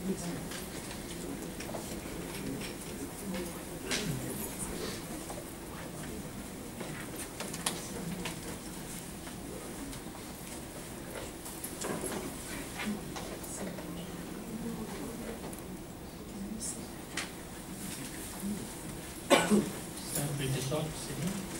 Start with the short sitting.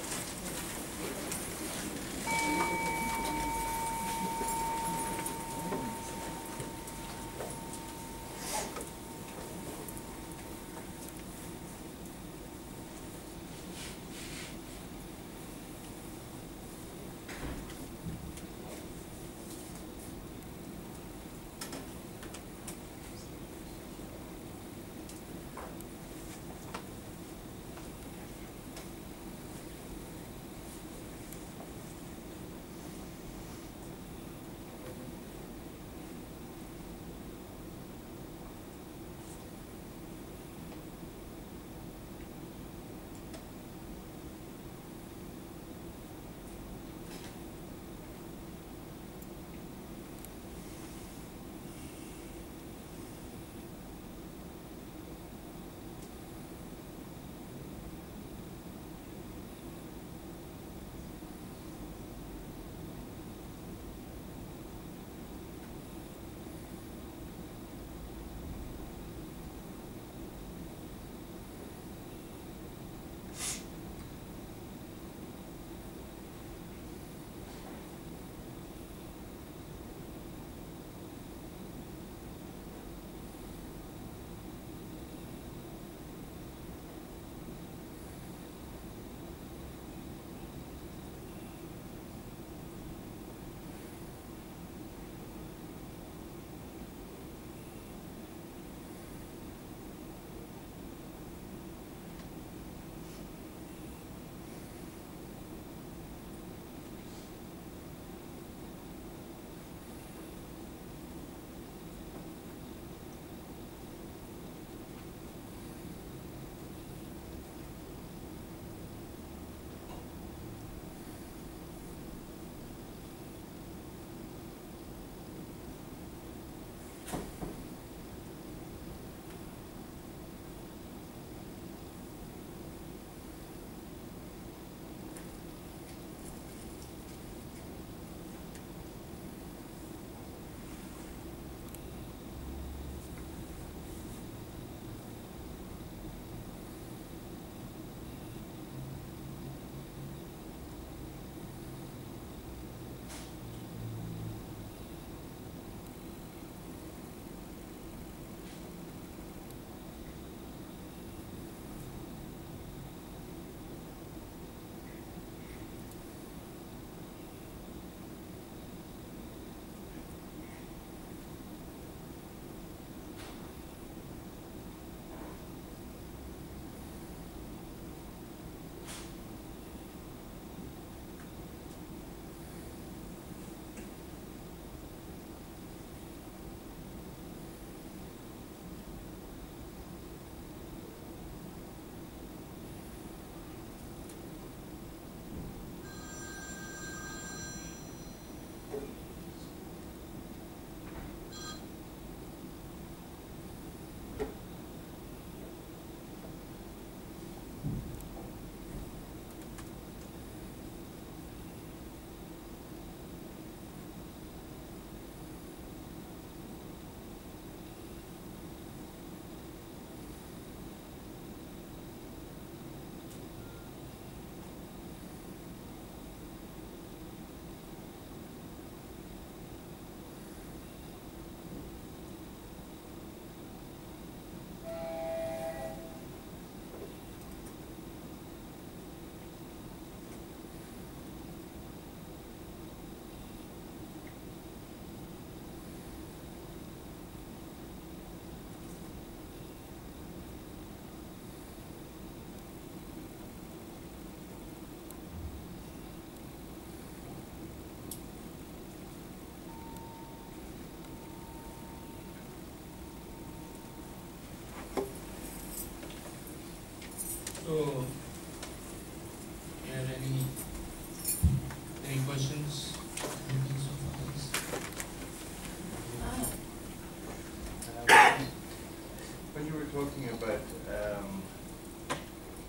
talking about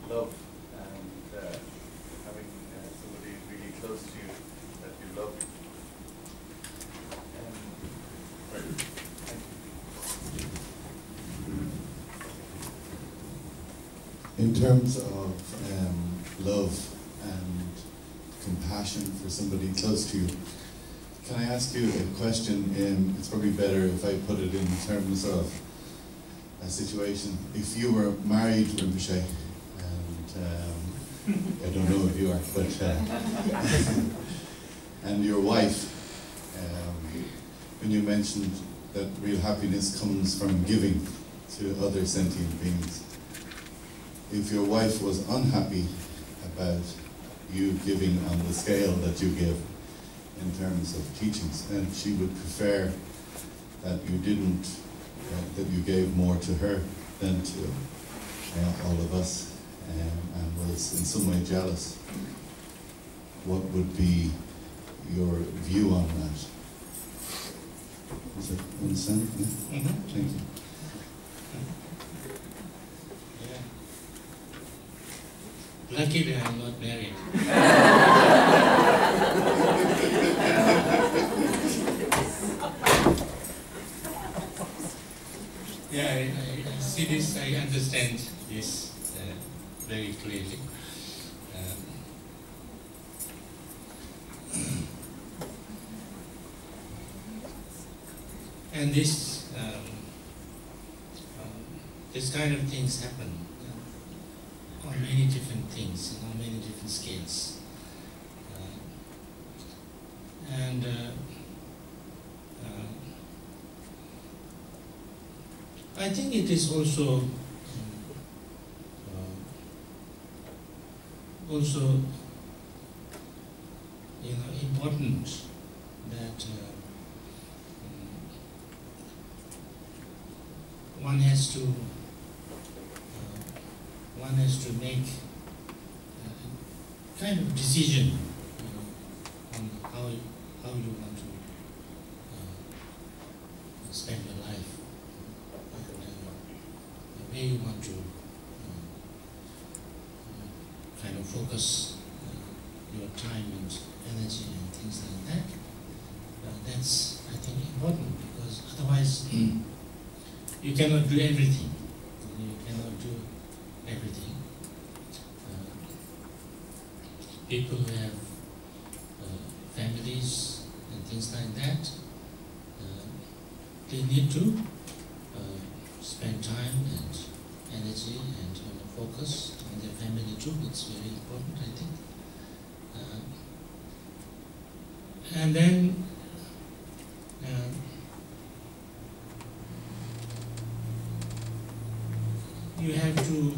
love and having somebody really close to you that you love. In terms of love and compassion for somebody close to you, can I ask you a question? It's probably better if I put it in terms of a situation. If you were married, Rinpoche, and I don't know if you are, but and your wife, when you mentioned that real happiness comes from giving to other sentient beings, if your wife was unhappy about you giving on the scale that you give in terms of teachings, and she would prefer that you didn't, that you gave more to her than to all of us, and was in some way jealous, what would be your view on that? Does that understand? Yeah? Mm-hmm. Thank you. Luckily, I'm not married. Yeah, I see this, I understand this very clearly. And this kind of things happen on many different things, on many different scales. I think it is also important that one has to make a kind of decision, on how you want to spend your life, and the way you want to kind of focus your time and energy and things like that. That's, I think, important, because otherwise you cannot do everything. You cannot do everything. People who have families and things like that, they need to spend time and energy and focus on their family too. It's very important, I think. And then you have to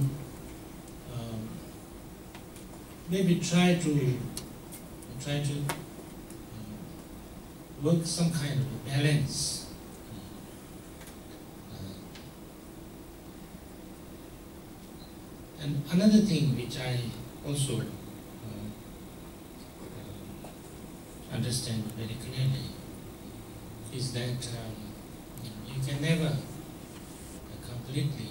maybe try to work some kind of a balance. And another thing which I also understand very clearly is that you can never completely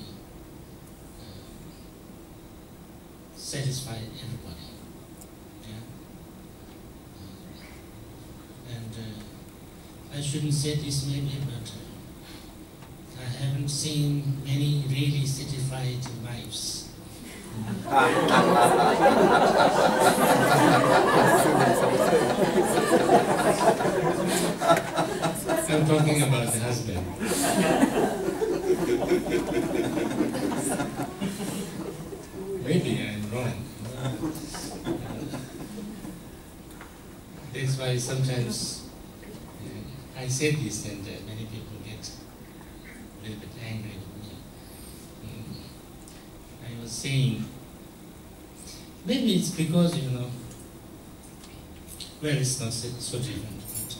satisfy everybody. Yeah? I shouldn't say this maybe, but I haven't seen many really satisfied wives. I'm talking about the husband. Maybe I'm wrong. That's why sometimes I say this, and many people get a little bit angry with me. I was saying, maybe it's because, well, it's not so different, but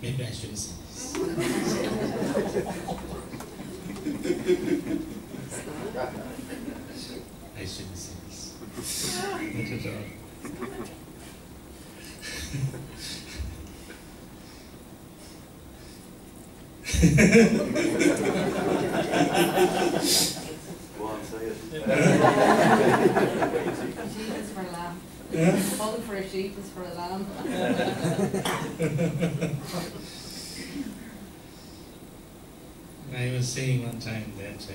maybe I shouldn't say this. I shouldn't say this. Not at all. Go on, say it. Sheep is for a lamb. Yeah? Falling for a sheep is for a lamb. I was saying one time that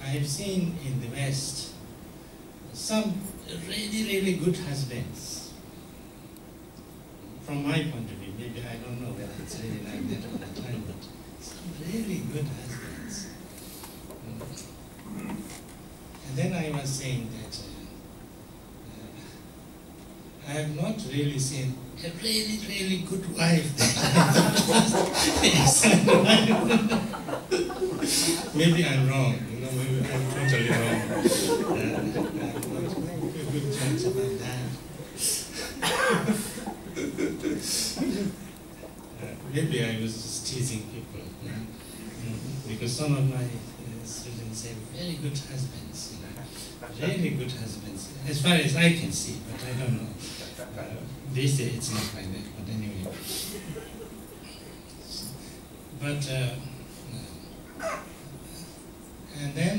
I have seen in the West some really good husbands. From my point of view, maybe I don't know whether it's really like that all the time, but some really good husbands. And then I was saying that I have not really seen a really good wife. Maybe I'm wrong, maybe I'm totally wrong. I'm not a good judge about that. Maybe I was just teasing people, because some of my students have very good husbands, really good husbands, as far as I can see, but I don't know. They say it's not like that, but anyway. But, and then,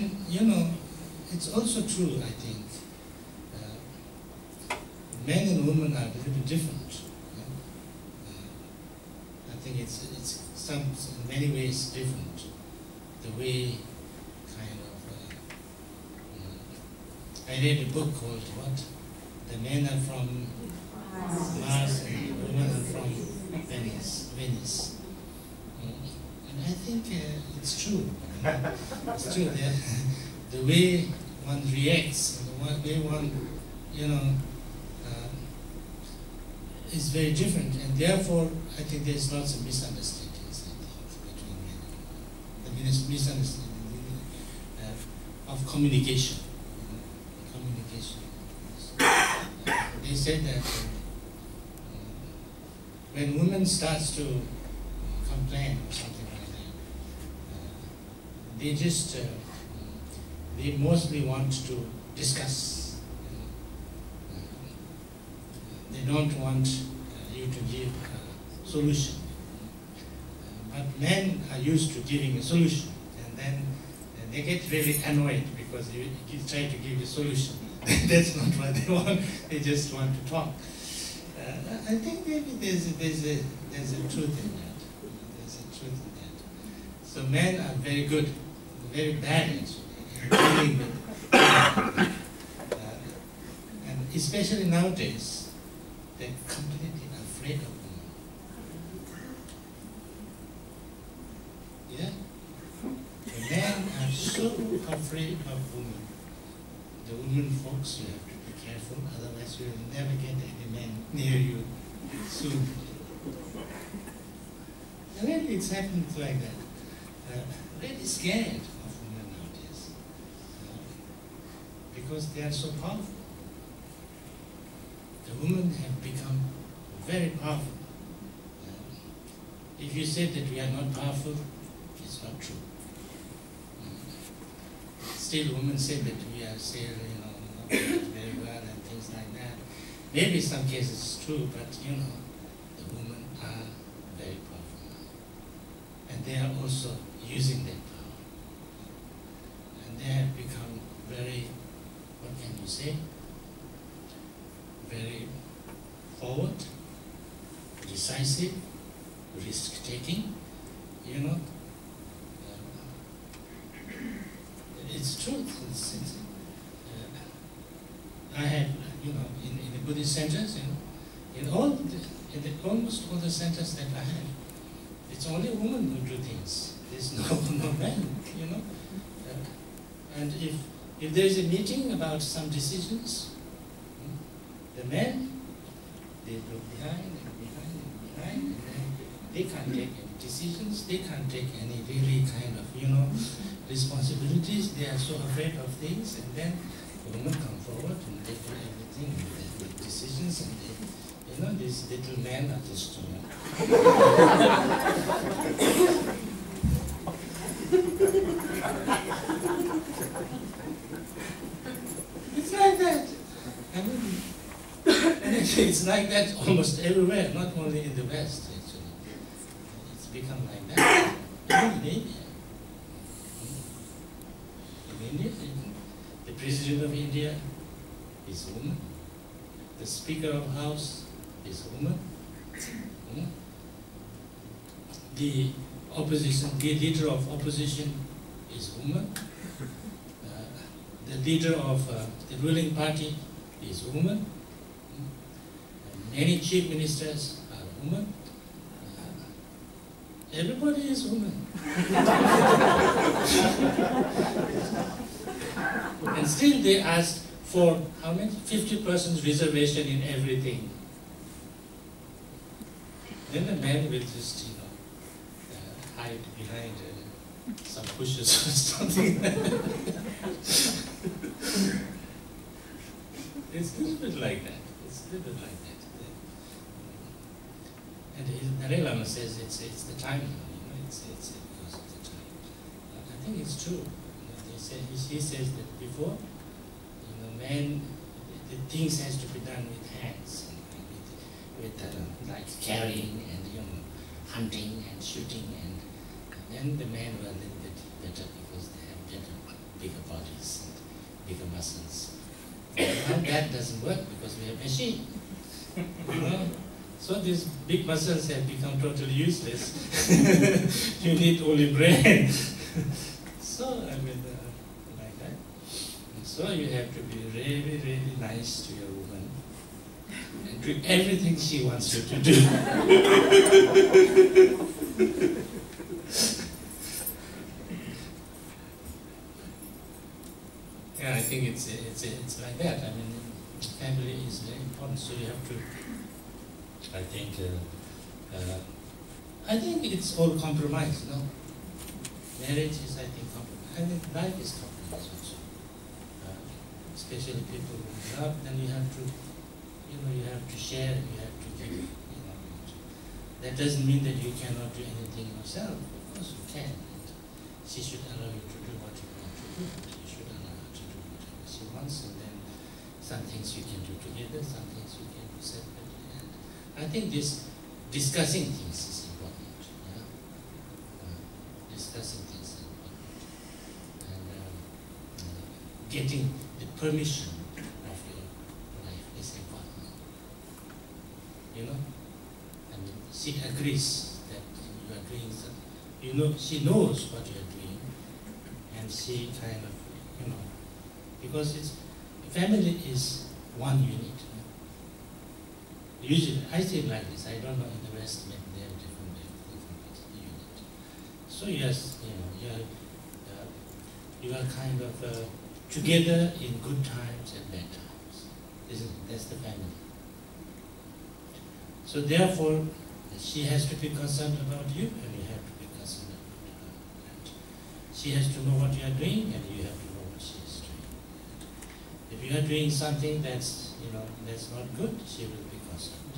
it's also true, I think, men and women are a little bit different. I think it's in many ways different. The way I read a book called what? The men are from Mars and the women are from Venice. And I think it's true. It's true that the way one reacts, and the way one, is very different, and therefore I think there's lots of misunderstandings between men and women. The misunderstanding of communication. They said that when women starts to complain or something like that, they mostly want to discuss. They don't want you to give a solution. But men are used to giving a solution, and then they get really annoyed because you try to give a solution. That's not what they want. They just want to talk. I think maybe there's a truth in that. There's a truth in that. So men are very good, very bad actually, in dealing with and especially nowadays, they're completely afraid of women. Yeah? The men are so afraid of women. The women folks, you have to be careful, otherwise you will never get any men near you soon. Really, it's happened like that. Really scared of women nowadays. Because they are so powerful. The women have become very powerful. If you say that we are not powerful, it's not true. Still, women say that we are still, not very well and things like that. Maybe in some cases it's true, but the women are very powerful now. And they are also using that power. And they have become very, what can you say? Very forward, decisive, risk-taking, It's truth. I have, in the Buddhist centers, in almost all the centers that I have, it's only women who do things. There's no men, And if there's a meeting about some decisions, the men, they look behind, and then they can't take any decisions, they can't take any really kind of, responsibilities. They are so afraid of things, and then the women come forward and they do everything, they make decisions, and these little men are just, It's like that. And it's like that almost everywhere, not only in the West, actually. It's become like that. Even in India. In India, the President of India is a woman. The Speaker of House is a woman. The opposition, the leader of opposition is a woman. The leader of the ruling party is a woman. Many chief ministers are women. Everybody is woman. And still they ask for how many? 50% reservation in everything. Then the man will just, hide behind some bushes or something. It's a little bit like that. It's a little bit like that. And Dalai Lama says it's the time, it's because of the time. I think it's true. He says that before, man, the things has to be done with hands, with like carrying and hunting and shooting, and then the men were a little bit better because they have better, bigger bodies and bigger muscles. Now that doesn't work because we have machine. So these big muscles have become totally useless. You need only brain. So like that. And so you have to be really, really nice to your woman and do everything she wants you to do. Yeah, I think it's like that. I mean, family is very important. So you have to. I think it's all compromise, no? Marriage is, I think, compromise. I think life is compromise also. Especially people who love, then you have to, you have to share, you have to give, That doesn't mean that you cannot do anything yourself. Of course you can. And she should allow you to do what you want to do. You should allow her to do whatever she wants, and then some things you can do together, some things you can do separately. I think this discussing things is important. Discussing things is important. And getting the permission of your wife is important. I mean, she agrees that you are doing something. She knows what you are doing, and she kind of, because family is one unit. Usually, I say it like this. I don't know in the West, maybe they have different unit. So yes, you are kind of together in good times and bad times. That's the family. So therefore, she has to be concerned about you, and you have to be concerned about her. And she has to know what you are doing, and you have to know what she is doing. If you are doing something that's that's not good, she will be concerned.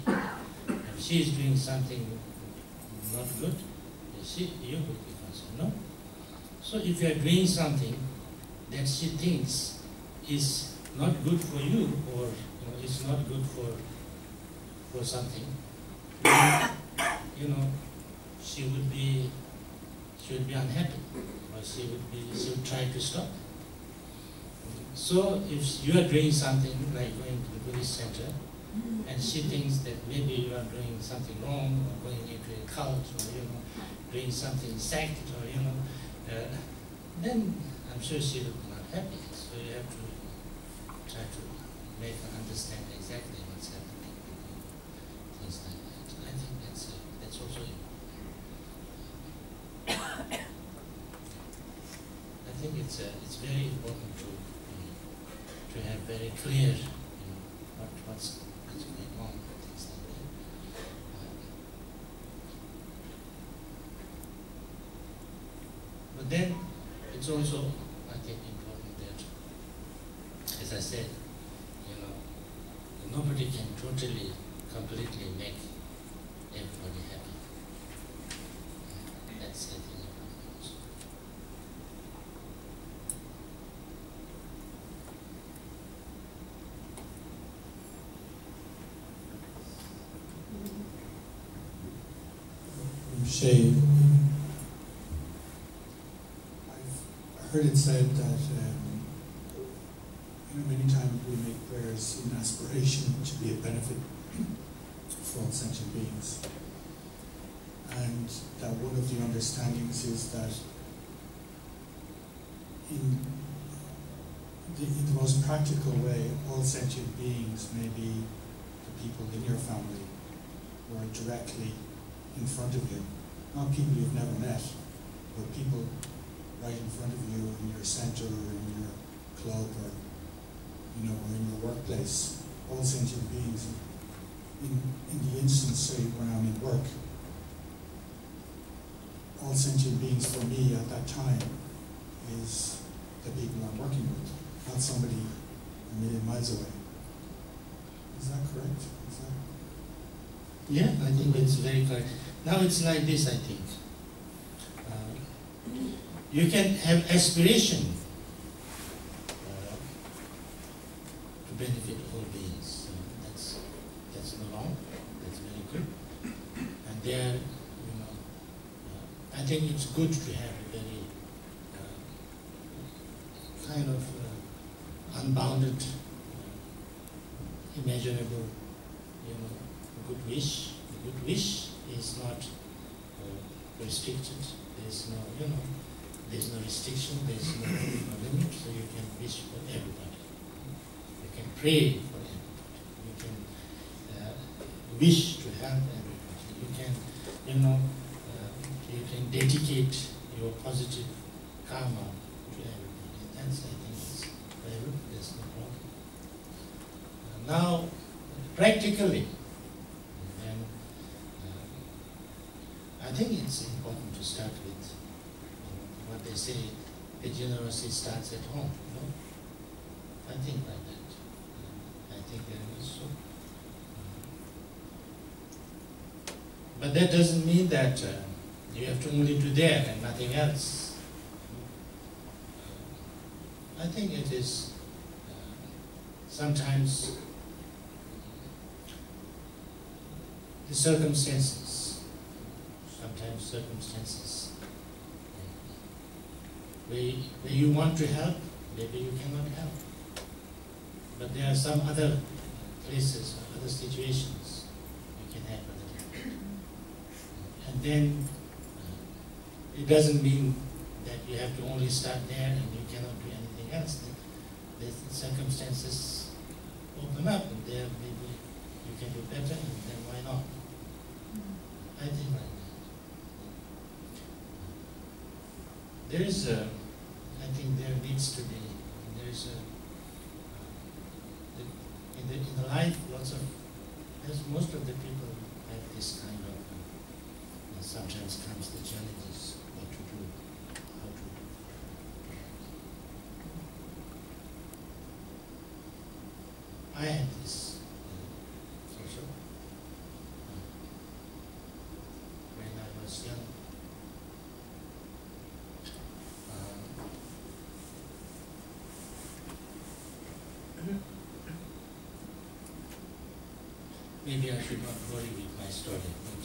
If she is doing something not good, you will be concerned. No? So if you are doing something that she thinks is not good for you, or is not good for something, she would be unhappy, or she would try to stop. So if you are doing something like going to the Buddhist center, and she thinks that maybe you are doing something wrong, or going into a cult, or doing something sect, or then I'm sure she will be not happy. So you have to try to make her understand exactly what's happening, things like that. I think that's also important. I think it's very important to have very clear, what's going on, things like that. But then it's also, I think, important that, as I said, nobody can totally, completely make everybody happy. That's, I think, important also. Shay, I've heard it said that many times we make prayers in aspiration to be a benefit for all sentient beings, and that one of the understandings is that in the most practical way, all sentient beings may be the people in your family who are directly in front of you, not people you've never met, but people right in front of you in your center or in your club or or in your workplace. All sentient beings. In the instance, say, when I'm in work, all sentient beings for me at that time is the people I'm working with, not somebody a million miles away. Is that correct? Yeah, I think it's very correct. Now it's like this, I think. You can have aspiration to benefit all beings. That's not wrong. That's very good. And there, I think it's good to have a very kind of unbounded, immeasurable, good wish. The good wish is not restricted. There's no, there's no restriction. There's no limit. So you can wish for everybody. You can pray for everybody. You can wish to help everybody. You can, you can dedicate your positive karma to everybody. That's, I think, it's very good. There's no problem. Now, practically, I think it's important to start with what they say, the generosity starts at home. I think like that. I think there is so. But that doesn't mean that you have to only do that and nothing else. I think it is sometimes the circumstances where you want to help, maybe you cannot help. But there are some other places or other situations you can help other people. And then it doesn't mean that you have to only start there and you cannot do anything else. The circumstances open up and there maybe you can do better, and then why not? I think like that. There is a, I think there needs to be, there is a, in the life, lots of, as most of the people have this kind of, sometimes comes the challenges, what to do, how to do. I had this also when I was young. Maybe I should not worry with my story, but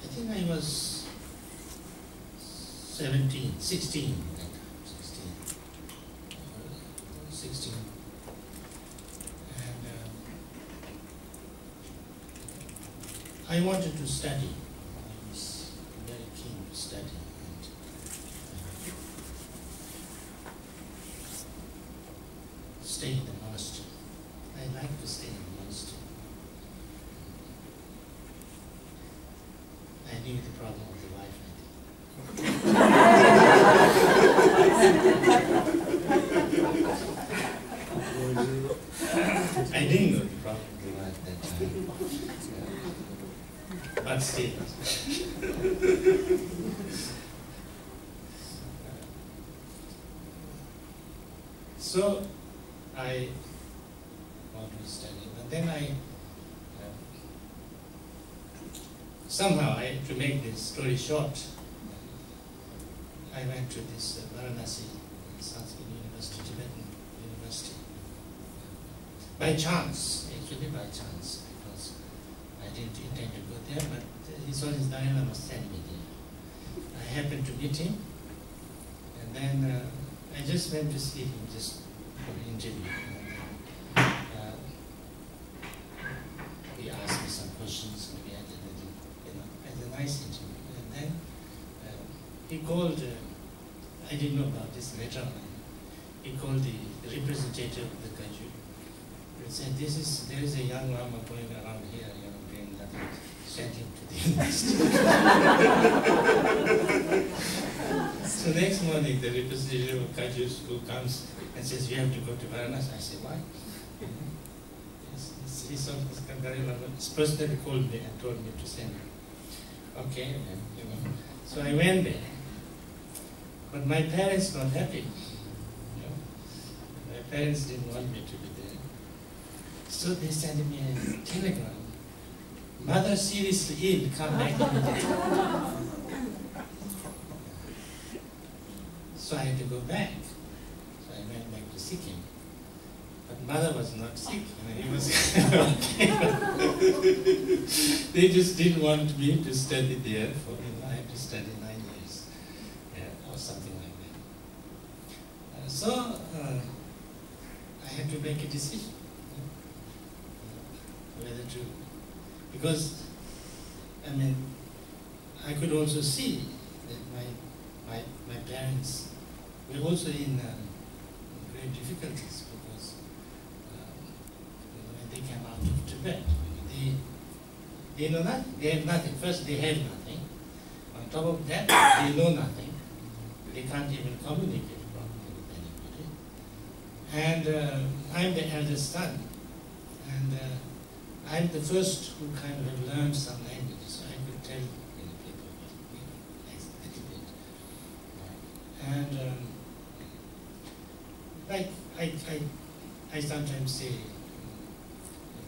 I think I was 16 that time, 16. And I wanted to study. I was very keen to study. And, stay in the monastery. I like to stay in the monastery. I knew the problem of the wife, I didn't know the problem of the wife that time. But still. So I wanted to study, but then somehow, to make this story short, I went to this Varanasi, Sanskrit University, Tibetan University, by chance. actually by chance, because I didn't intend to go there, but he saw his Dalai Lama sent me there. I happened to meet him, and then I just went to see him just for an interview. He asked me some questions, and we had a little, had a nice interview. And then he called, I didn't know about this later on, he called the representative of the country and said, there is a young Lama going around here, doing nothing, send him to the university. So next morning, the representative of Kajus who comes and says, you have to go to Varanasi. I said, why? He saw this Dalai Lama personally called me and told me to send him. Okay, and, so I went there. But my parents not happy. My parents didn't want me to be there. So they sent me a telegram. Mother seriously ill, come back immediately. So I had to go back. So I went back to Sikkim. But mother was not sick. He was okay. They just didn't want me to study there for, I had to study 9 years, or something like that. So I had to make a decision whether to, because I could also see that my parents were also in great difficulties, because when they came out of Tibet, they know nothing. They have nothing. First, they have nothing. On top of that, they know nothing. They can't even communicate properly with anybody. And I'm the eldest son, and I'm the first who kind of have learned some languages, so I could tell people a little bit. And like I sometimes say,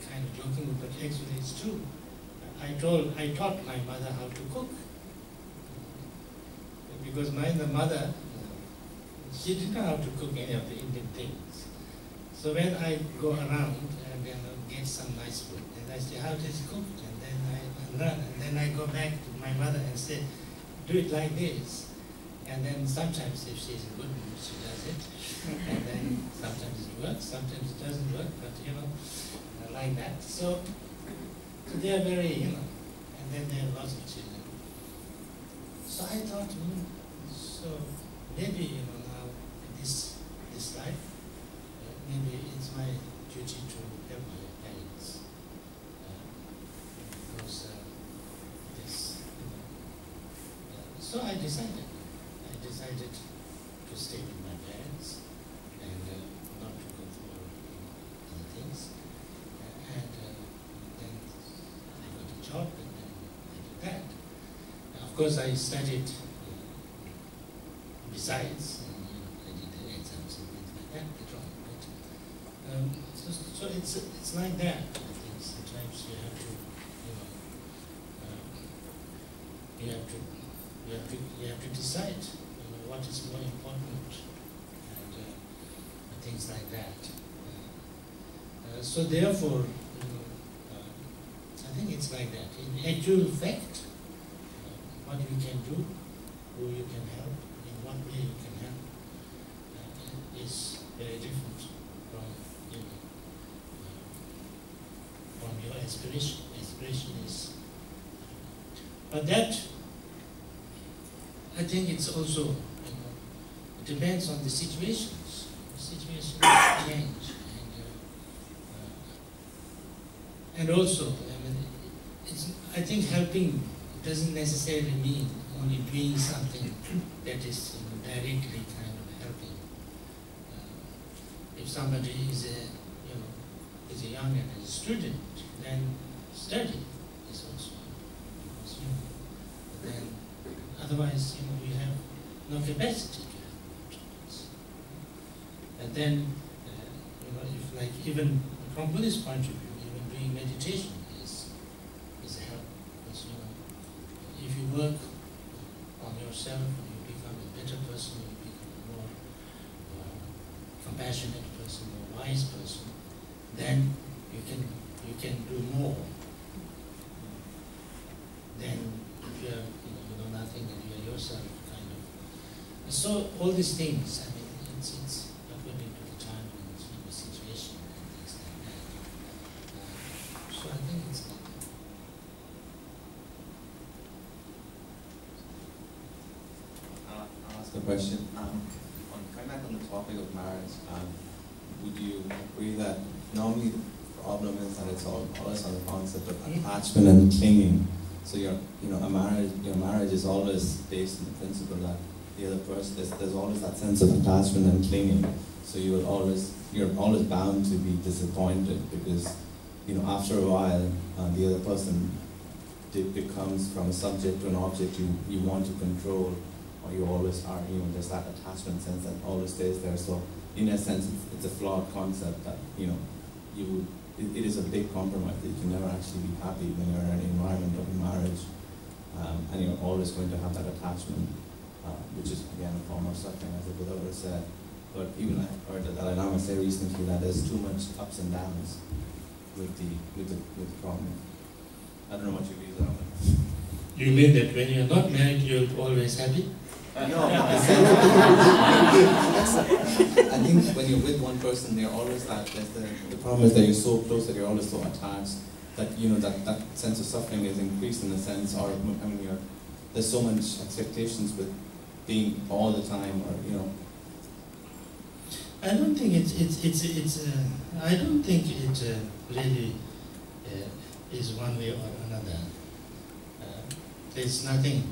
kind of jokingly, but actually it's true. I taught my mother how to cook, because my mother, she didn't know how to cook any of the Indian things. So when I go around and then get some nice food, and I say, how it is cooked, and then I learn, and then I go back to my mother and say, do it like this. And then sometimes if she's in good mood, she does it. And then sometimes it works, sometimes it doesn't work, but like that. So they are very, and then there are lots of children. So I thought, so maybe, now in this life, maybe it's my duty to help my parents. Because this, so I decided to stay with my parents and not to go through other things. And then I got a job, and then I did that. Of course, I studied besides, I did the exams and things like that later on. But, so it's like that. I think sometimes you have to, you have to decide, what is more important, and things like that. So therefore, I think it's like that. In actual fact, what you can do, who you can help, in what way you can help, is very different from your aspiration. Aspiration is, but that, I think it's also, it depends on the situations. The situations change, and also, I think helping doesn't necessarily mean only doing something that is directly kind of helping. If somebody is a young and a student, then study is also, because, then otherwise, we have no capacity to help. And then, if like even from Buddhist point of view, even doing meditation is a help. Because if you work on yourself, you become a better person, you become a more compassionate person, more wise person, then you can you can do more than if you are, you know nothing and you are yourself kind of. So all these things, I mean, it's according to the time and the situation and things like that. So I think it's better. I'll ask a question. Coming back on the topic of marriage, would you agree that normally the problem is that it's always on the concept of attachment and clinging? So your marriage is always based on the principle that the other person, there's always that sense of attachment and clinging. So you're always bound to be disappointed because, after a while, the other person becomes from a subject to an object you want to control, or you always are, there's that attachment sense that always stays there. So in a sense, it's a flawed concept that, it is a big compromise that you can never actually be happy when you're in an environment of marriage, and you're always going to have that attachment, which is again a form of suffering, as the Buddha would have said. But even I heard that Dalai Lama say recently that there's too much ups and downs with the problem. I don't know what your views are on that. You mean that when you're not married, you're always happy? No, I think when you're with one person, they're always the problem is that you're so close that you're always so attached that that sense of suffering is increased in a sense, or there's so much expectations with being all the time, or I don't think I don't think it really is one way or another. There's nothing.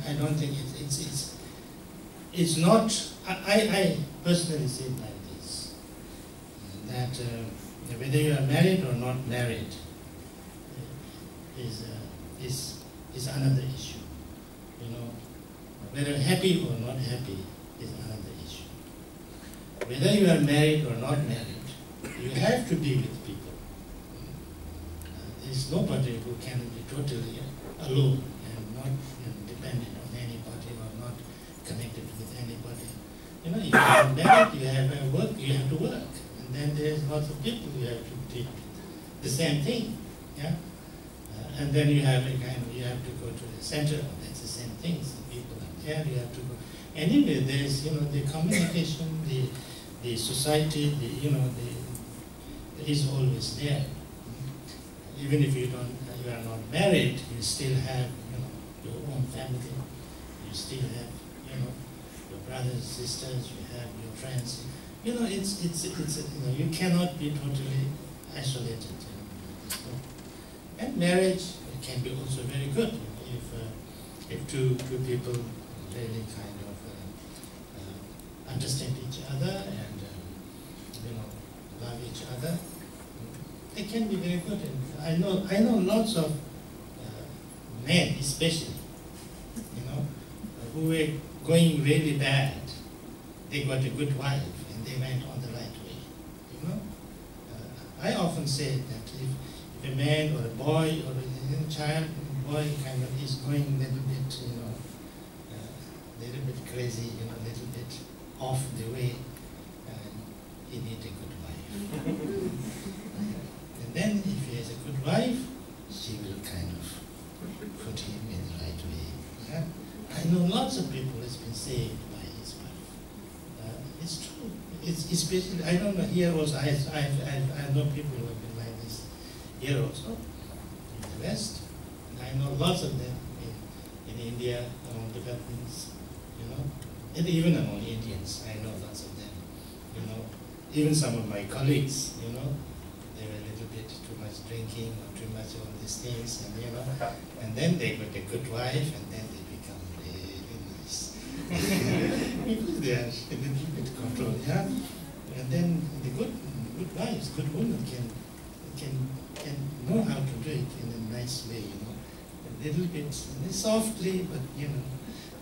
I don't think it's not. I personally see it like this: that whether you are married or not married is another issue. Whether happy or not happy is another issue. Whether you are married or not married, you have to be with people. There is nobody who can be totally alone and not dependent on anybody or not connected with anybody. If you are married, you have work, you have to work, and then there's lots of people you have to deal with. The same thing, yeah. And then you have you have to go to the center. That's the same thing. Some people are there. You have to go. Anyway, there's the communication, the society, is always there. Even if you are not married, you still have your own family. You still have your brothers, sisters. You have your friends. It's you cannot be totally isolated. And marriage can be also very good if two people really kind of understand each other and love each other. They can be very good. And I know lots of men, especially, who were going really bad. They got a good wife and they went on the right way. I often say that if a man or a boy or a child, boy kind of is going a little bit crazy, a little bit off the way, he needs a good wife. And then if he has a good wife, she will kind of put him in the right way. Yeah? I know lots of people has been saved by his wife. It's true. It's especially, I don't know, here also, I know people who have been like this here also, in the West. And I know lots of them in India, among Tibetans, and even among Indians, I know lots of them, even some of my colleagues, they were a little bit too much drinking or too much all these things, and then they got a good wife, and then they become really nice. Because they are a little bit controlled, yeah? And then the good wives, good women can know how to do it in a nice way, a little bit softly, but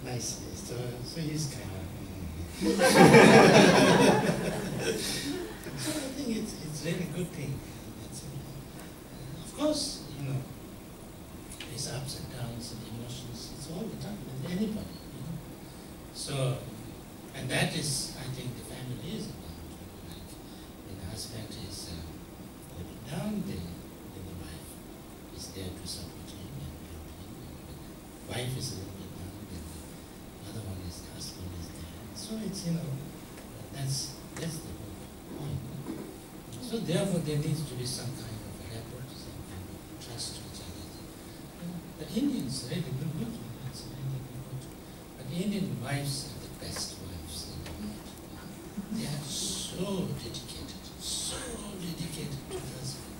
nicely. So he's kind of. So I think it's really good thing. Of course, there's ups and downs and emotions. It's all the time with anybody. So, and that is, I think, the family is about. Like when the husband is a little down, the there to support him, and wife is a little bit down, and the other one is the husband is there. So it's, that's the whole point. So therefore there needs to be some kind of rapport, some kind of trust to each other. The Indians really do good. It's really good. But Indian wives are the best wives in the world. They are so dedicated to the husband.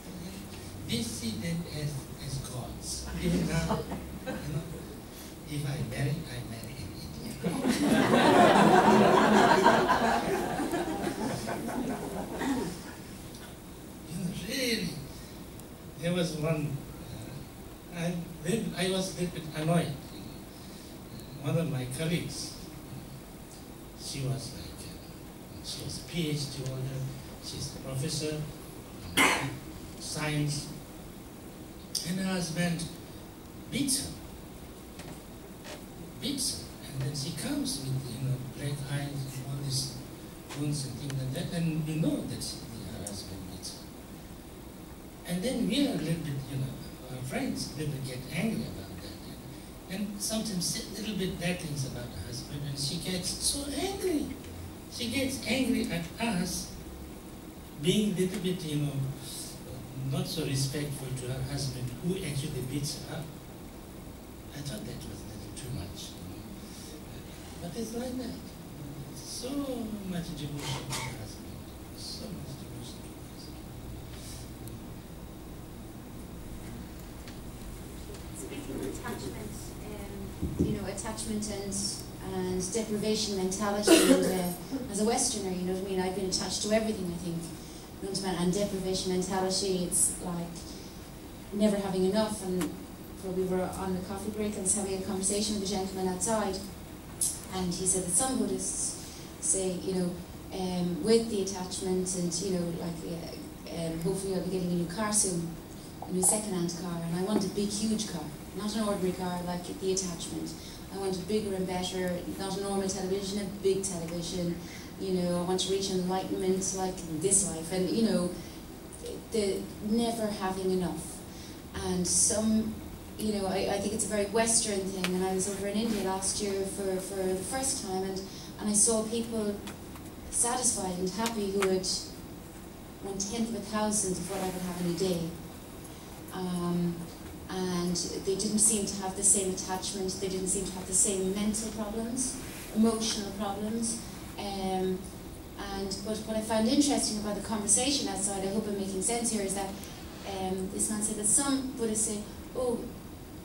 They see them as gods. Even now, if I marry an Indian. Really, there was one, I was a little bit annoyed. One of my colleagues, she was she was a PhD holder, she's a professor in science, and her husband beats her. And then she comes with, black eyes and all these wounds and things like that, and we know that her husband beats her. And then we are a little bit, our friends a little bit get angry about that. And sometimes say a little bit bad things about her husband, and she gets so angry. She gets angry at us being a little bit, not so respectful to her husband, who actually beats her up. I thought that was a little too much. But it's like that. So much devotion to her husband. So much devotion to her husband. Speaking of attachment, attachment and deprivation mentality, and as a Westerner, you know what I mean, I've been attached to everything, I think. And deprivation mentality, it's like never having enough. And we were on the coffee break, I was having a conversation with a gentleman outside, and he said that some Buddhists say, with the attachment and, hopefully I'll be getting a new car soon, a new second-hand car, and I want a big, huge car, not an ordinary car like the attachment. I want it bigger and better, not a normal television, a big television. I want to reach enlightenment like this life, and the never having enough. And some, I think it's a very Western thing, and I was over in India last year for the first time, and I saw people satisfied and happy who had 1/10 of 1,000 of what I would have in a day. And they didn't seem to have the same attachment, they didn't seem to have the same mental problems, emotional problems. But what I found interesting about the conversation outside, I hope I'm making sense here, is that this man said that some Buddhists say, oh,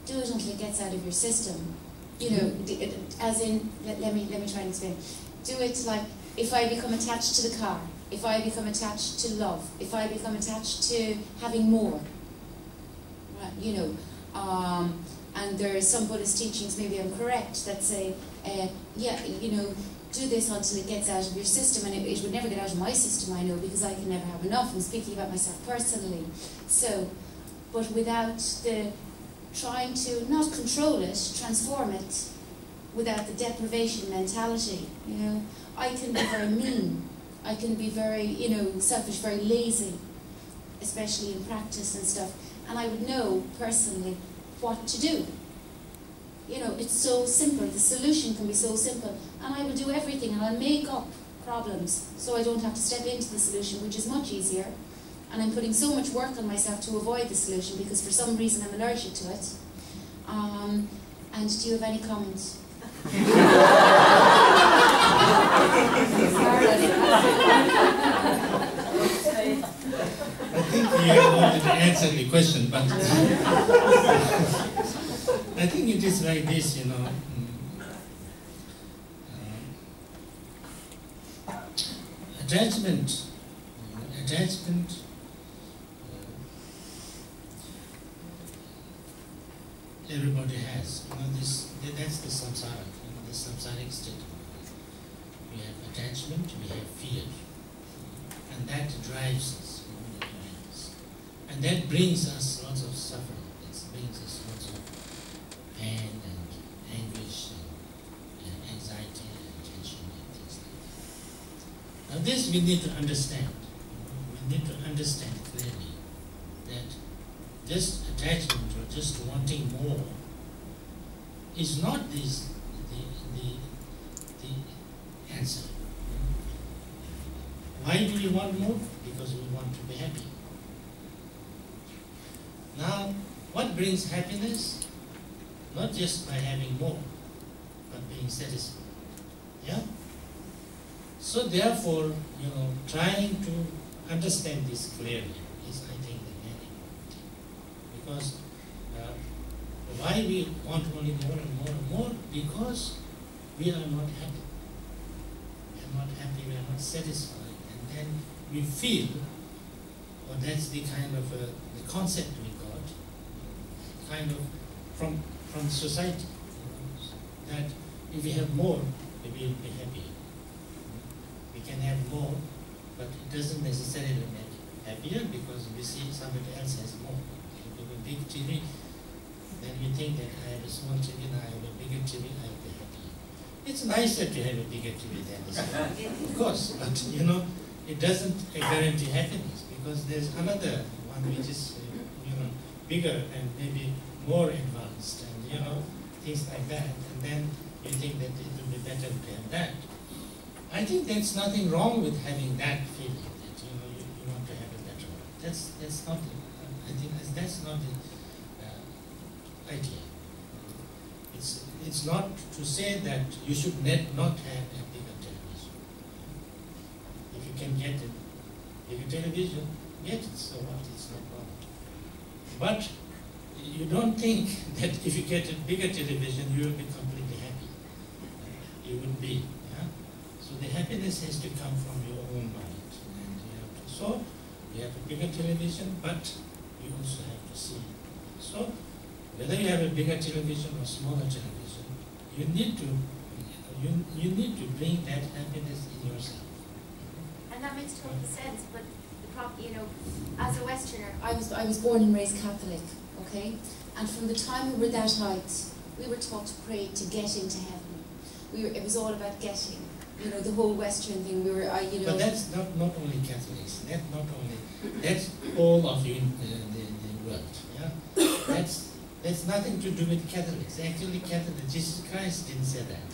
do it until it gets out of your system. As in, let me try and explain. Do it like, if I become attached to the car, if I become attached to love, if I become attached to having more, right, and there are some Buddhist teachings, maybe I'm correct, that say, do this until it gets out of your system, and it would never get out of my system, I know, because I can never have enough. I'm speaking about myself personally. So, but without the trying to not control it, transform it, without the deprivation mentality, I can be very mean. I can be very, selfish, very lazy, especially in practice and stuff. And I would know personally what to do. It's so simple. The solution can be so simple. And I will do everything, and I'll make up problems so I don't have to step into the solution, which is much easier. And I'm putting so much work on myself to avoid the solution because for some reason I'm allergic to it. And do you have any comments? I think you wanted to answer the question, but I think it is like this, attachment, everybody has, that's the samsara, the samsaric state. We have attachment, we have fear, and that drives us, and that brings us lots of suffering. It brings us lots of pain and anguish and anxiety and tension and things like that. Now this we need to understand. We need to understand clearly that this attachment or just wanting more is not the answer. Why do we want more? Because we want to be happy. Now, what brings happiness? Not just by having more, but being satisfied. Yeah? So therefore, trying to understand this clearly is, I think, the very important thing. Because why we want only more and more and more? Because we are not happy. We are not happy, we are not satisfied. And then we feel, or that's the kind of the concept we got, kind of from society, that if we have more, we will be happy. We can have more, but it doesn't necessarily make happier because we see somebody else has more. If we have a big TV, then we think that I have a small TV, now I have a bigger TV, I will be happy. It's nicer to have a bigger TV than a small, of course, but it doesn't guarantee happiness because there's another one which is bigger and maybe more advanced and things like that, and then you think that it would be better to have that. I think there's nothing wrong with having that feeling that you want to have a better one. That's not I think that's not the idea. It's not to say that you should not have a bigger television. If you can get a bigger television, get it, so what, it's no problem. But you don't think that if you get a bigger television, you will be completely happy. You will be. Yeah? So the happiness has to come from your own mind. And so you have a bigger television, but you also have to see. So whether you have a bigger television or smaller television, you need to you need to bring that happiness in yourself. And that makes total sense, but the problem, as a Westerner, I was born and raised Catholic, okay? And from the time we were that height, we were taught to pray to get into heaven. It was all about getting. The whole Western thing. But that's not only Catholics. That's all of you in the world. Yeah. That's nothing to do with Catholics. Actually, Jesus Christ didn't say that.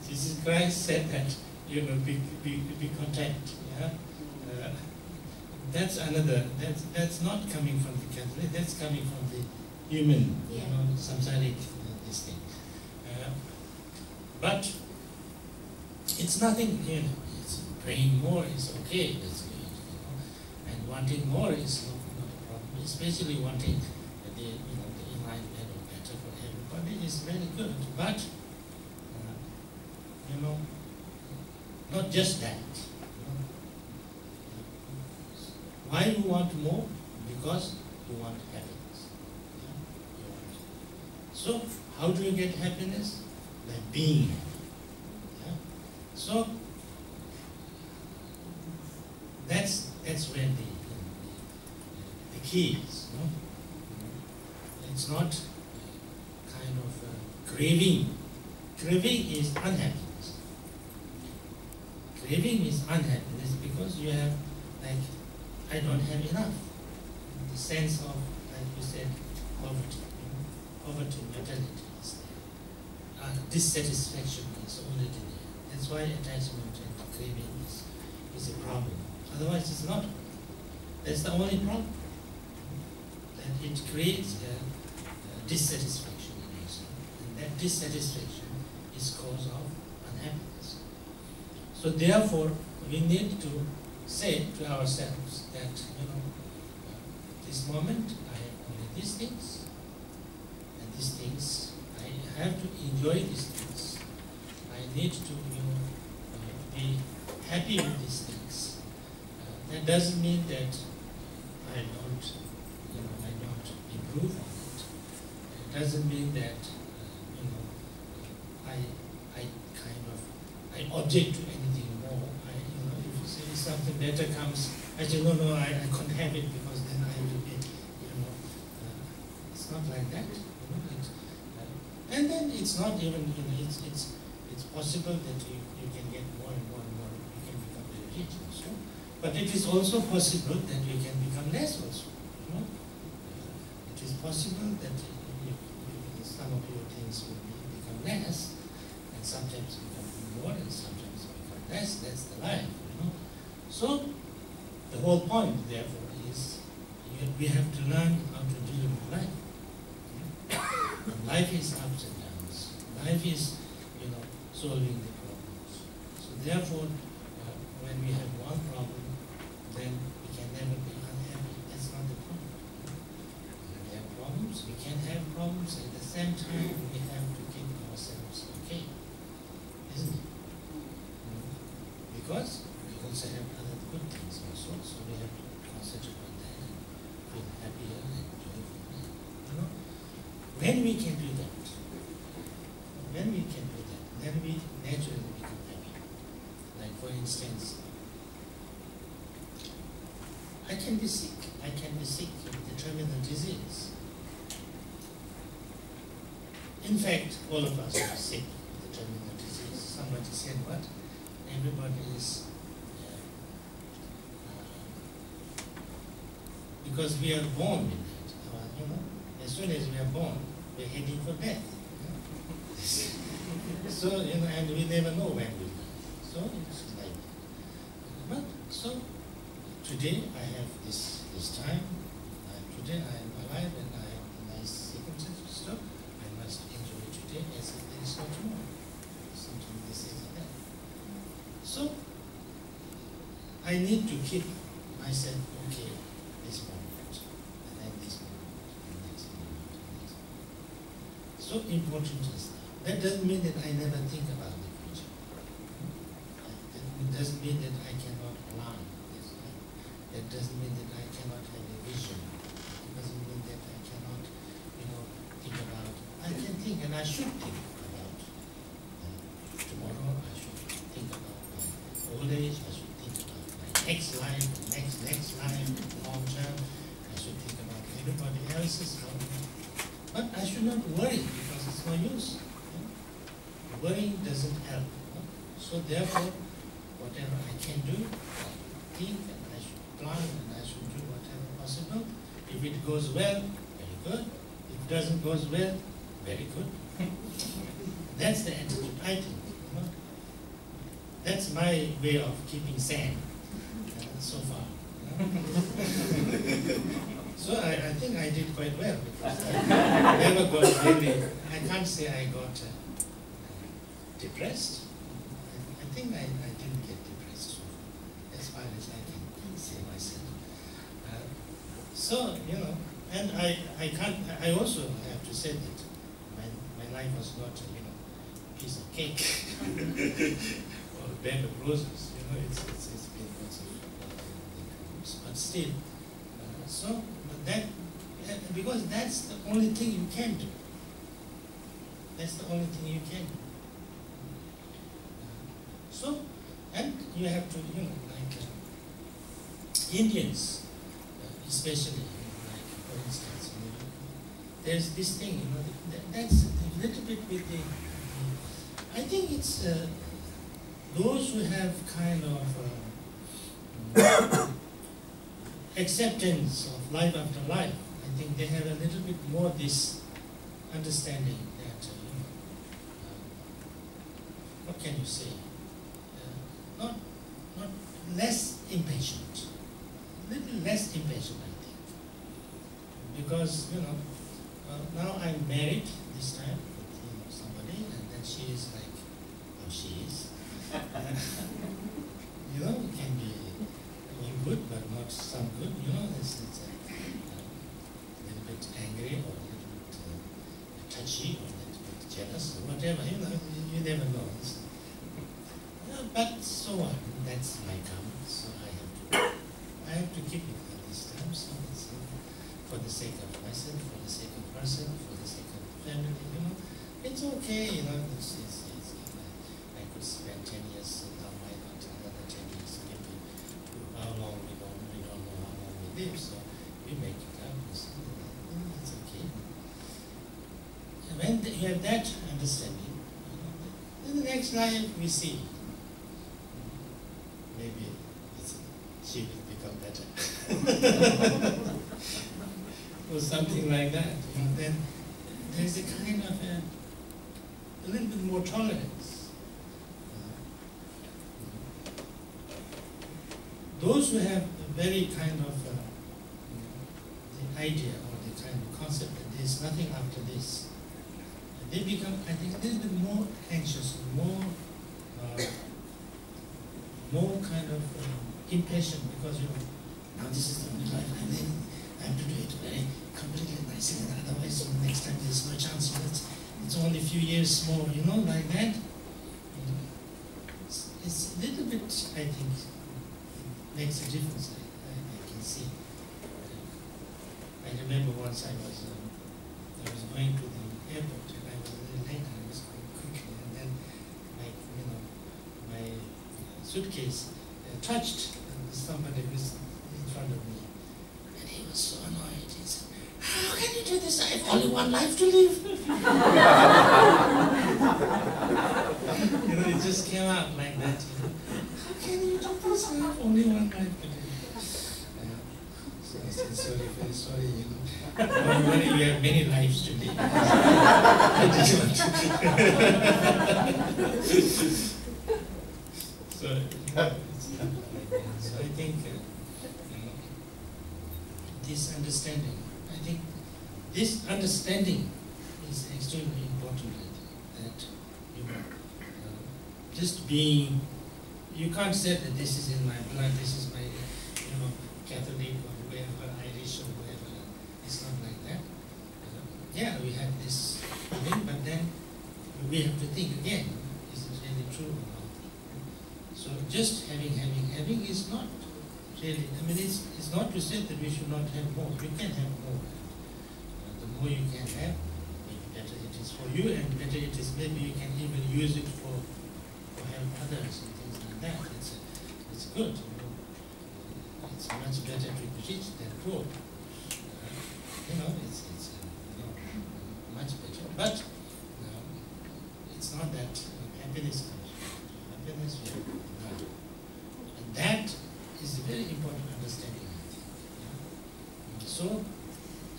Jesus Christ said that be content. Yeah. That's another. That's not coming from the Catholic. That's coming from the human, samsaric this thing. But it's nothing. It's praying more is okay. That's good. And wanting more is not a problem. Especially wanting the enlightenment or better for everybody is very good. But not just that. Why you want more? Because you want happiness. So how do you get happiness? By being happy. Yeah? So that's where the key is. It's not kind of craving. Craving is unhappiness. Craving is unhappiness because you have, I don't have enough. The sense of, like you said, poverty. Poverty mentality is there. Dissatisfaction is already there. That's why attachment and craving is a problem. Otherwise, it's not. That's the only problem. That it creates a dissatisfaction in yourself. And that dissatisfaction is cause of unhappiness. So therefore, we need to say to ourselves that, this moment I have only these things, and these things, I have to enjoy these things. I need to, be happy with these things. That doesn't mean that I don't improve on it. It doesn't mean that, I object to anything more. If you say something better comes, I say, no, I can't have it because then I will be, it's not like that. And then it's not even, it's possible that you can get more and more and more, you can become very rich also. But it is also possible that we can become less also. You know? It is possible that some of your things will become less, and sometimes become more, and sometimes become less. That's the life, you know. So the whole point, therefore, is we have to learn how to deal with life. And life is ups and downs. Life is, you know, solving the problems. So therefore, when we have one problem, then we can never be unhappy. That's not the point. When we have problems, we can have problems. At the same time, we have to keep ourselves okay, isn't it? Because we also have other good things also, so we have to concentrate on that and feel happier and joyful. You know, when we can do that, then we naturally become happy. Like for instance, I can be sick with the terminal disease. In fact, all of us are sick with the terminal disease. Somebody said what? Everybody is, because we are born with it. You know, as soon as we are born, we're heading for death. You know? So, you know, and we never know when we'll die. So it's like that. But so today I have this time. Today I am alive and I have nice circumstances stuff. I must enjoy today as if there is no tomorrow. Something this is that. So I need to keep myself okay this moment, and then this moment, and next moment, and next moment. So important is that. That doesn't mean that I never think about the future. It doesn't mean that I cannot plan this life. That doesn't mean that I cannot have a vision. It doesn't mean that I cannot, you know, think about. I can think, and I should think about tomorrow. I should think about my old age. I should think about my next life, next life, long term. I should think about everybody else's problem. But I should not worry because it's no use. Worrying doesn't help. So therefore, whatever I can do, I think and I should plan and I should do whatever possible. If it goes well, very good. If it doesn't goes well, very good. That's the attitude, I think. You know? That's my way of keeping sane so far. So I think I did quite well because I never got really, I can't say I got depressed. I think I didn't get depressed so far, as far as I can say myself. So, you know, and I also have to say that my life was not, you know, a piece of cake or a bed of roses. You know, it's been lots of problems, but still. But that, because that's the only thing you can do. That's the only thing you can do. So, and you have to, you know, like Indians, especially, like for instance, you know, there's this thing, you know, that's a little bit with the, I think it's those who have kind of acceptance of life after life. I think they have a little bit more this understanding that, you know, what can you say? Not less impatient, a little less impatient, I think. Because, you know, now I'm married this time with, you know, somebody, and then she is like how she is. You know, it can be all good, but not some good. You know, it's a little bit angry or a little bit touchy or a little bit jealous or whatever. You know, you never know. But so what? That's my karma. So I have to keep it at this time. So it's for the sake of myself, for the sake of person, for the sake of the family. You know, it's okay. You know, I could spend 10 years. Now why not another 10 years? Maybe how long we don't know how long we live. So we make it up. So, it's okay. And when you have that understanding, you know, in the next life we see. Maybe it's she will become better. Or something like that. Then there's a kind of a little bit more tolerance. Those who have a very kind of the idea or the kind of concept that there's nothing after this, they become, I think, a little bit more anxious, more kind of impatient, because now this is the only life, and then I have to do it very completely myself, otherwise next time there's no chance. It's only a few years more, like that. It's a little bit, I think, it makes a difference. I can see. I remember once I was going to the airport, and I was a little late, and I was going quickly, and then my suitcase touched somebody who was in front of me, and he was so annoyed. He said, "How can you do this? I have only one life to live." It just came out like that. How can you do this? I have only one life to live. So I said, sorry, very sorry. You have many lives to live. I just want to So it's not like that. So I think this understanding, this understanding is extremely important. That just being, you can't say that this is in my blood, this is my, Catholic or whatever, Irish or whatever. It's not like that. Yeah, we have this thing, but then we have to think again, is it really true or not? So just having is not really, it's not to say that we should not have more. We can have more. The more you can have, the better it is for you, and better it is, maybe you can even use it for help others and things like that. It's good. It's much better to preach than quote. It's much better. But it's not that happiness comes. Happiness will not. And that is a very important understanding, I think. So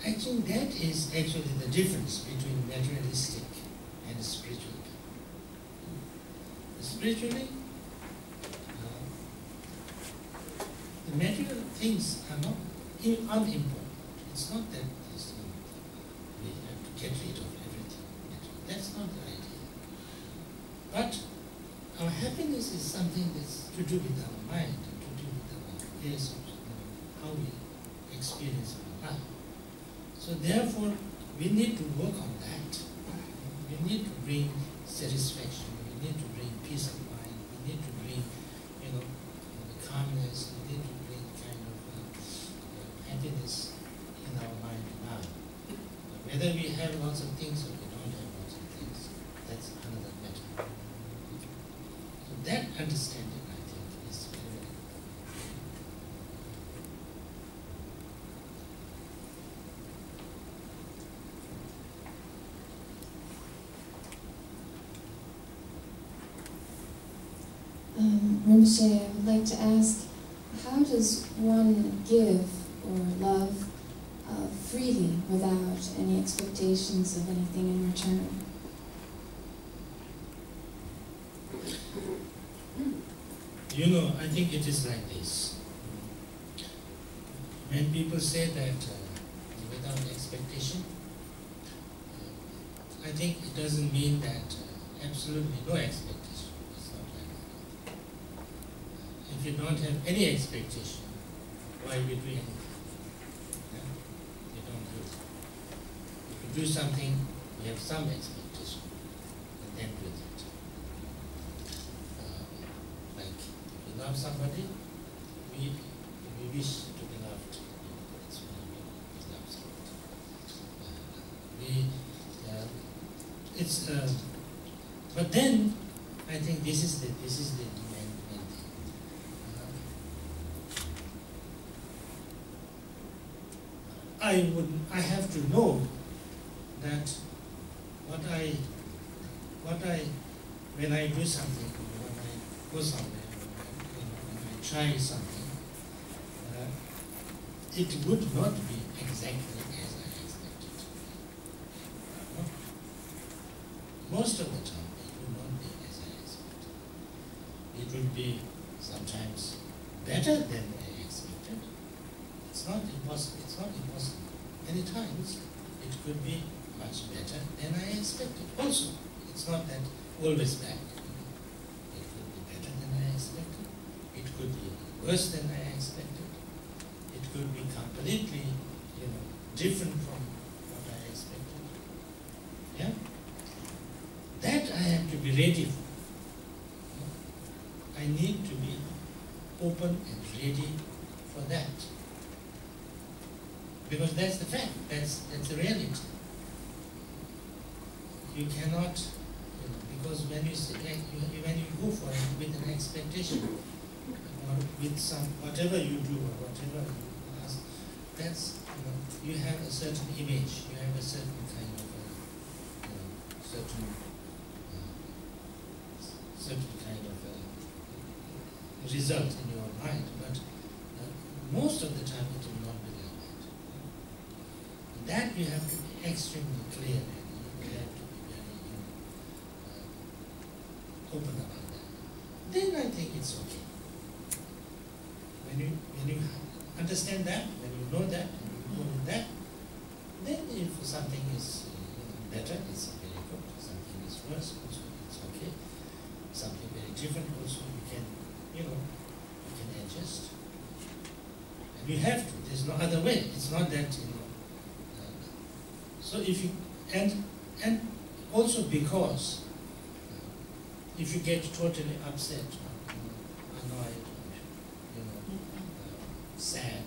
I think that is actually the difference between materialistic and spiritual. Spiritually, the material things are not unimportant. It's not that we have to get rid of everything. That's not the idea. But our happiness is something that's to do with our mind, to do with our ways of how we experience our life. So therefore, we need to work on that. We need to bring satisfaction. We need to bring peace of mind. We need to bring, calmness. We need to bring kind of happiness in our mind now. Whether we have lots of things or we don't have lots of things, that's another matter. So that understanding, I think, is very, very Rinpoche, I would like to ask, how does one give or love freely without any expectations of anything in return? I think it is like this. When people say that without expectation, I think it doesn't mean that absolutely no expectation. It's not like that. If you don't have any expectation, why we do anything? Yeah? You don't do it. If you do something, you have some expectation, and then do it. Like if you love somebody, we wish to be loved. That's why we love somebody. But then I think this is the main thing. I have to know that when I do something, when I go somewhere, when I try something, it would not be exactly as I expected. Most of the time, it would not be as I expected. It would be sometimes better than I expected. It's not impossible. It's not impossible. Many times, it could be much better than I expected. Also, it's not that always bad. It could be better than I expected. It could be worse than I expected. It could be completely, different from what I expected. Yeah? That I have to be ready for. I need to be open and ready for that. Because that's the fact, that's the reality. You cannot, because when you say, when you go for it with an expectation, or with some, whatever you do or whatever you ask, that's, you have a certain image, you have a certain kind of, certain kind of result in your mind, but most of the time it will not be like that. That you have to be extremely clear and you have to be very open about that. Then I think it's okay. When you understand that, when you know that, and you go with that, then if something is better, it's very good. Something is worse, also it's okay. Something very different, also you can, you can adjust. And you have to. There's no other way. It's not that so if you and also because if you get totally upset, or, annoyed, or, sad,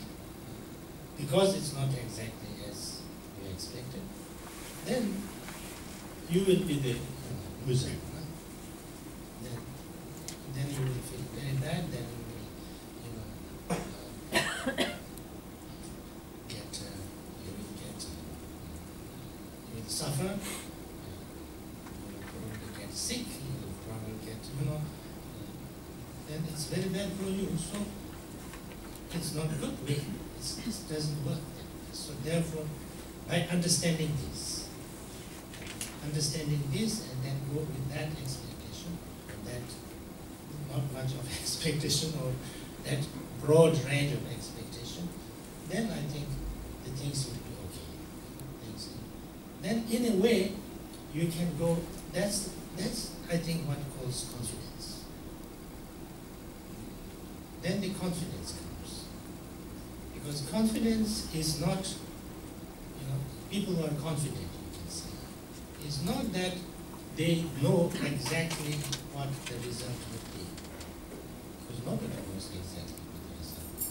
because it's not exactly as you expected, then you will be the loser. Then you will feel very bad. Then you will, you will suffer. You will probably get sick. You will probably get, then it's very bad for you. So it's not a good way. It doesn't work. So therefore, by understanding this, and then go with that expectation, and that not much of expectation or that broad range of expectation, then I think the things will be okay. Then in a way, you can go, that's I think what calls confidence. Then the confidence comes. Because confidence is not, people who are confident, you can say, it's not that they know exactly what the result would be. Because nobody knows exactly what the result is.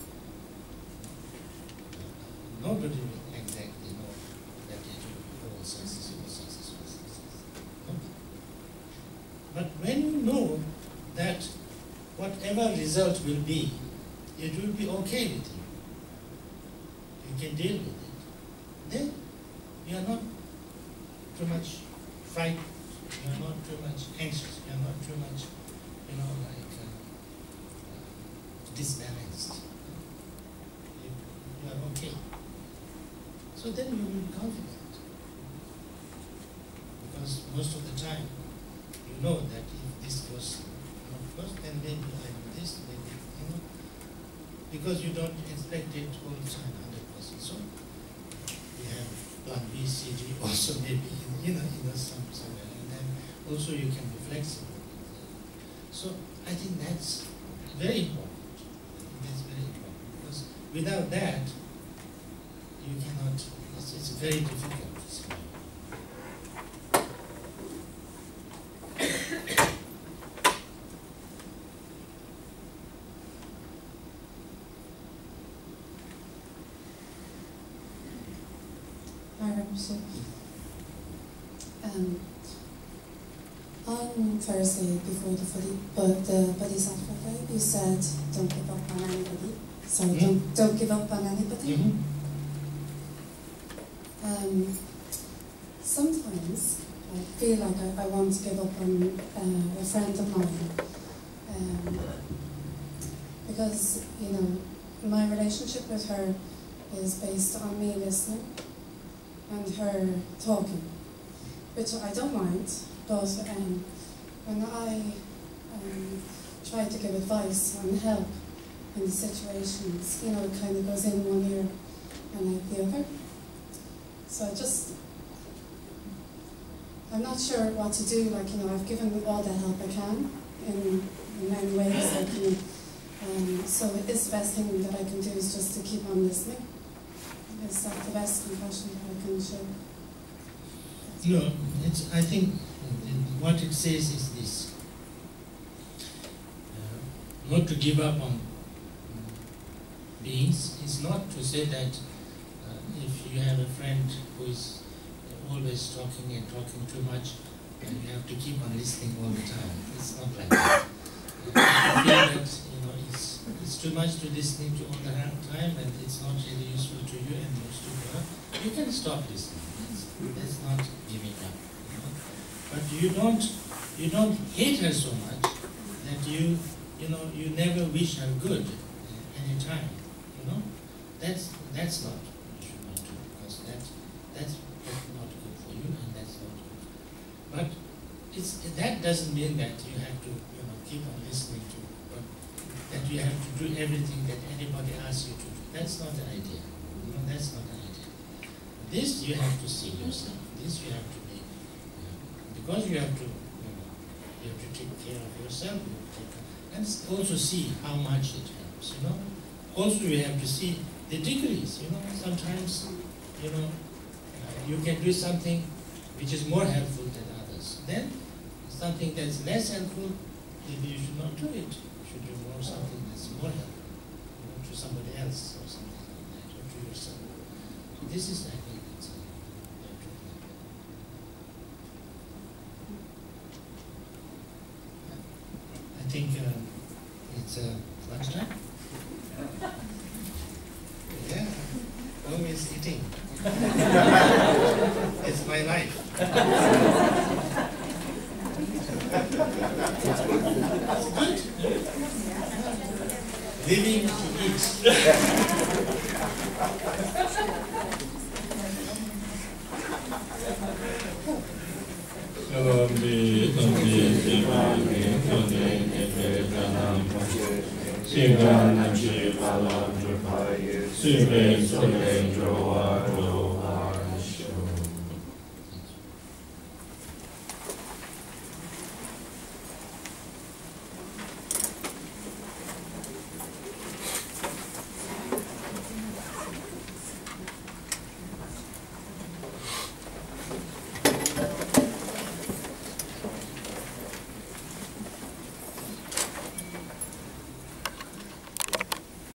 Nobody will exactly know that it will be all successful. Nobody. But when you know that whatever result will be, it will be okay with you. You can deal with it. Then you are not too much frightened. You are not too much anxious. You are not too much, disbalanced. You are okay. So then you will be confident. Because most of the time, you know that if this goes not first, then maybe I do this, maybe, because you don't expect it all the time 100%. So you have plan B, C, D, also maybe, somewhere. And then also you can be flexible. So I think that's very important. That's very important. Because without that, you cannot, it's very difficult to survive. So, on Thursday before the Bodhisattva Day, you said, "Don't give up on anybody." Sorry, don't give up on anybody. Sometimes I feel like I want to give up on a friend of mine because my relationship with her is based on me listening and her talking, which I don't mind, but when I try to give advice and help in the situations, you know, it kind of goes in one ear and out the other. So I'm not sure what to do. Like, you know, I've given all the help I can in many ways. Like, you know, so it's the best thing that I can do is just to keep on listening. Is that the best compassion that I can show? No, I think what it says is this. Not to give up on beings is not to say that if you have a friend who is always talking and talking too much, and you have to keep on listening all the time. It's not like that. If you feel that, you know, it's too much to listening to all the time and it's not really useful to you and useful to her, you can stop listening. That's not giving up. You know? But you don't hate her so much that you never wish her good any time. You know, that's not what you should not do, because that's not good for you, and that's not good. But that doesn't mean that you have to keep on listening to, but that you have to do everything that anybody asks you to do. That's not the idea. You know, that's not the idea. This you have to see yourself. This you have to be, because you have to take care of yourself. And also see how much it helps. You know. Also, we have to see the degrees. You know, sometimes, you can do something which is more helpful than others. Then, something that's less helpful, maybe you should not do it. You should do more something that's more helpful, to somebody else or something like that, or to yourself. So this is, I think, that's I think it's lunchtime. Yeah, always eating. It's my life. It's good. Living to eat. Sivan Namshi Palam Drupaye, Sive Sole Droa